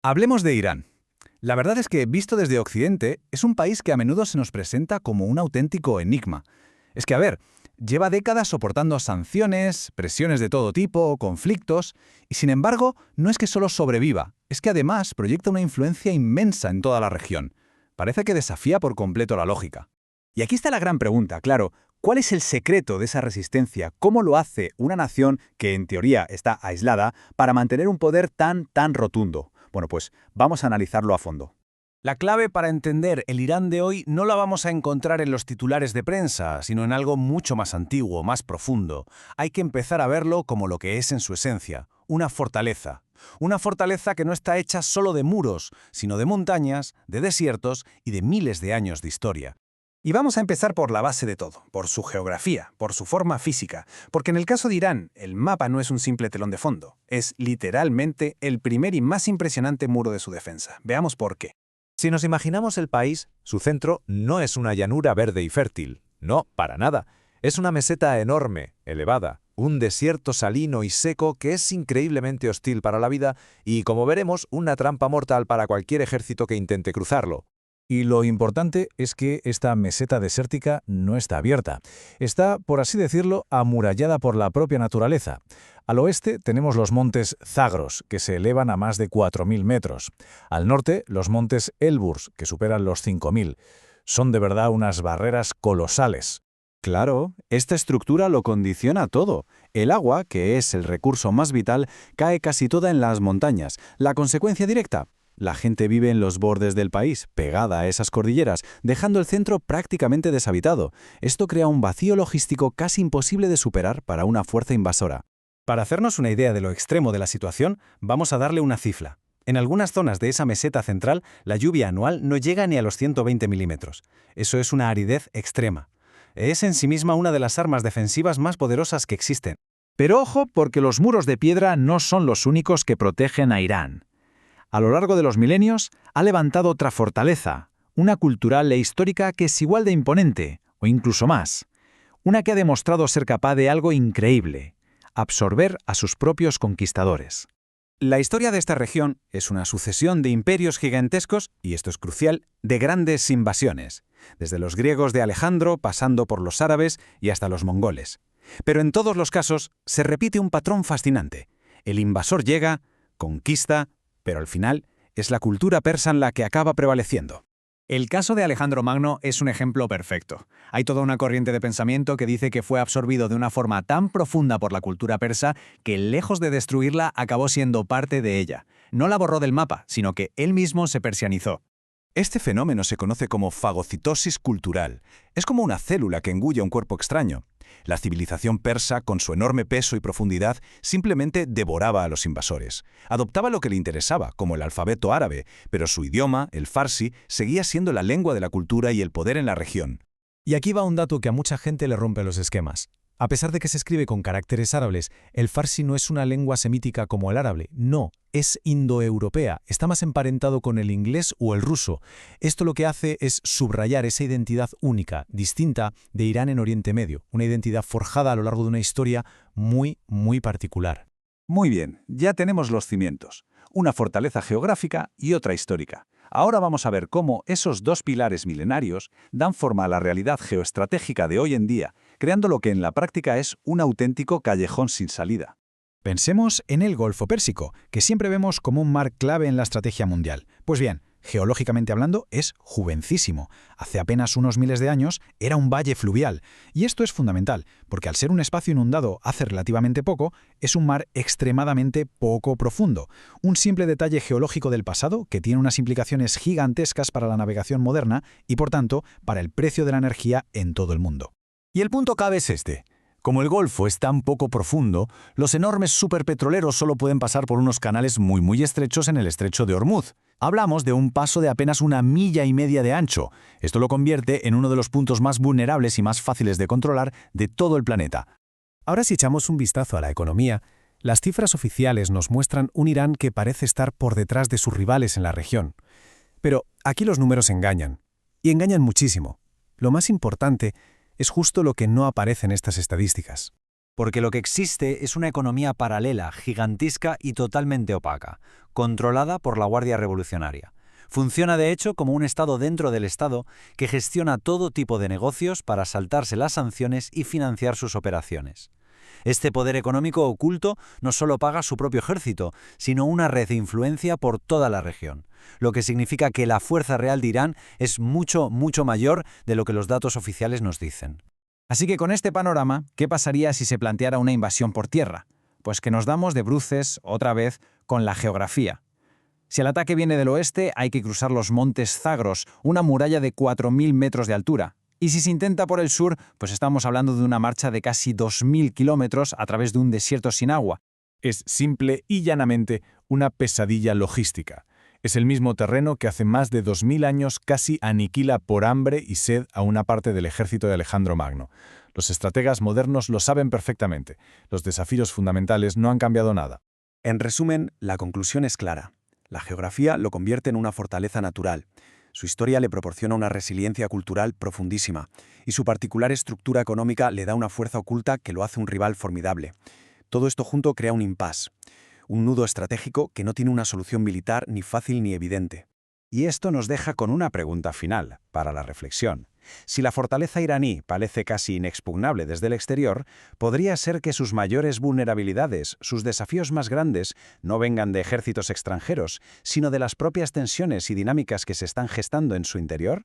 Hablemos de Irán. La verdad es que, visto desde Occidente, es un país que a menudo se nos presenta como un auténtico enigma. Es que, a ver, lleva décadas soportando sanciones, presiones de todo tipo, conflictos, y sin embargo, no es que solo sobreviva, es que además proyecta una influencia inmensa en toda la región. Parece que desafía por completo la lógica. Y aquí está la gran pregunta, claro. ¿Cuál es el secreto de esa resistencia? ¿Cómo lo hace una nación que en teoría está aislada para mantener un poder tan rotundo? Bueno, pues vamos a analizarlo a fondo. La clave para entender el Irán de hoy no la vamos a encontrar en los titulares de prensa, sino en algo mucho más antiguo, más profundo. Hay que empezar a verlo como lo que es en su esencia, una fortaleza. Una fortaleza que no está hecha solo de muros, sino de montañas, de desiertos y de miles de años de historia. Y vamos a empezar por la base de todo, por su geografía, por su forma física, porque en el caso de Irán, el mapa no es un simple telón de fondo, es literalmente el primer y más impresionante muro de su defensa. Veamos por qué. Si nos imaginamos el país, su centro no es una llanura verde y fértil. No, para nada. Es una meseta enorme, elevada, un desierto salino y seco que es increíblemente hostil para la vida y, como veremos, una trampa mortal para cualquier ejército que intente cruzarlo. Y lo importante es que esta meseta desértica no está abierta. Está, por así decirlo, amurallada por la propia naturaleza. Al oeste tenemos los montes Zagros, que se elevan a más de 4.000 metros. Al norte, los montes Elburz, que superan los 5.000. Son de verdad unas barreras colosales. Claro, esta estructura lo condiciona todo. El agua, que es el recurso más vital, cae casi toda en las montañas. La consecuencia directa: la gente vive en los bordes del país, pegada a esas cordilleras, dejando el centro prácticamente deshabitado. Esto crea un vacío logístico casi imposible de superar para una fuerza invasora. Para hacernos una idea de lo extremo de la situación, vamos a darle una cifra. En algunas zonas de esa meseta central, la lluvia anual no llega ni a los 120 milímetros. Eso es una aridez extrema. Es en sí misma una de las armas defensivas más poderosas que existen. Pero ojo, porque los muros de piedra no son los únicos que protegen a Irán. A lo largo de los milenios, ha levantado otra fortaleza, una cultural e histórica que es igual de imponente, o incluso más. Una que ha demostrado ser capaz de algo increíble: absorber a sus propios conquistadores. La historia de esta región es una sucesión de imperios gigantescos, y esto es crucial, de grandes invasiones, desde los griegos de Alejandro, pasando por los árabes y hasta los mongoles. Pero en todos los casos se repite un patrón fascinante. El invasor llega, conquista, pero al final es la cultura persa en la que acaba prevaleciendo. El caso de Alejandro Magno es un ejemplo perfecto. Hay toda una corriente de pensamiento que dice que fue absorbido de una forma tan profunda por la cultura persa que, lejos de destruirla, acabó siendo parte de ella. No la borró del mapa, sino que él mismo se persianizó. Este fenómeno se conoce como fagocitosis cultural. Es como una célula que engulle un cuerpo extraño. La civilización persa, con su enorme peso y profundidad, simplemente devoraba a los invasores. Adoptaba lo que le interesaba, como el alfabeto árabe, pero su idioma, el farsi, seguía siendo la lengua de la cultura y el poder en la región. Y aquí va un dato que a mucha gente le rompe los esquemas. A pesar de que se escribe con caracteres árabes, el farsi no es una lengua semítica como el árabe. No, es indoeuropea, está más emparentado con el inglés o el ruso. Esto lo que hace es subrayar esa identidad única, distinta, de Irán en Oriente Medio, una identidad forjada a lo largo de una historia muy particular. Muy bien, ya tenemos los cimientos, una fortaleza geográfica y otra histórica. Ahora vamos a ver cómo esos dos pilares milenarios dan forma a la realidad geoestratégica de hoy en día, creando lo que en la práctica es un auténtico callejón sin salida. Pensemos en el Golfo Pérsico, que siempre vemos como un mar clave en la estrategia mundial. Pues bien, geológicamente hablando, es jovencísimo. Hace apenas unos miles de años era un valle fluvial. Y esto es fundamental, porque al ser un espacio inundado hace relativamente poco, es un mar extremadamente poco profundo. Un simple detalle geológico del pasado que tiene unas implicaciones gigantescas para la navegación moderna y, por tanto, para el precio de la energía en todo el mundo. Y el punto clave es este. Como el Golfo es tan poco profundo, los enormes superpetroleros solo pueden pasar por unos canales muy estrechos en el estrecho de Hormuz. Hablamos de un paso de apenas 1,5 millas de ancho. Esto lo convierte en uno de los puntos más vulnerables y más fáciles de controlar de todo el planeta. Ahora, si echamos un vistazo a la economía, las cifras oficiales nos muestran un Irán que parece estar por detrás de sus rivales en la región. Pero aquí los números engañan, y engañan muchísimo. Lo más importante es justo lo que no aparece en estas estadísticas. Porque lo que existe es una economía paralela, gigantesca y totalmente opaca, controlada por la Guardia Revolucionaria. Funciona de hecho como un Estado dentro del Estado que gestiona todo tipo de negocios para saltarse las sanciones y financiar sus operaciones. Este poder económico oculto no solo paga su propio ejército, sino una red de influencia por toda la región, lo que significa que la fuerza real de Irán es mucho mayor de lo que los datos oficiales nos dicen. Así que con este panorama, ¿qué pasaría si se planteara una invasión por tierra? Pues que nos damos de bruces, otra vez, con la geografía. Si el ataque viene del oeste, hay que cruzar los montes Zagros, una muralla de 4.000 metros de altura. Y si se intenta por el sur, pues estamos hablando de una marcha de casi 2.000 kilómetros a través de un desierto sin agua. Es simple y llanamente una pesadilla logística. Es el mismo terreno que hace más de 2000 años casi aniquila por hambre y sed a una parte del ejército de Alejandro Magno. Los estrategas modernos lo saben perfectamente. Los desafíos fundamentales no han cambiado nada. En resumen, la conclusión es clara. La geografía lo convierte en una fortaleza natural. Su historia le proporciona una resiliencia cultural profundísima, y su particular estructura económica le da una fuerza oculta que lo hace un rival formidable. Todo esto junto crea un impasse, un nudo estratégico que no tiene una solución militar ni fácil ni evidente. Y esto nos deja con una pregunta final, para la reflexión. Si la fortaleza iraní parece casi inexpugnable desde el exterior, ¿podría ser que sus mayores vulnerabilidades, sus desafíos más grandes, no vengan de ejércitos extranjeros, sino de las propias tensiones y dinámicas que se están gestando en su interior?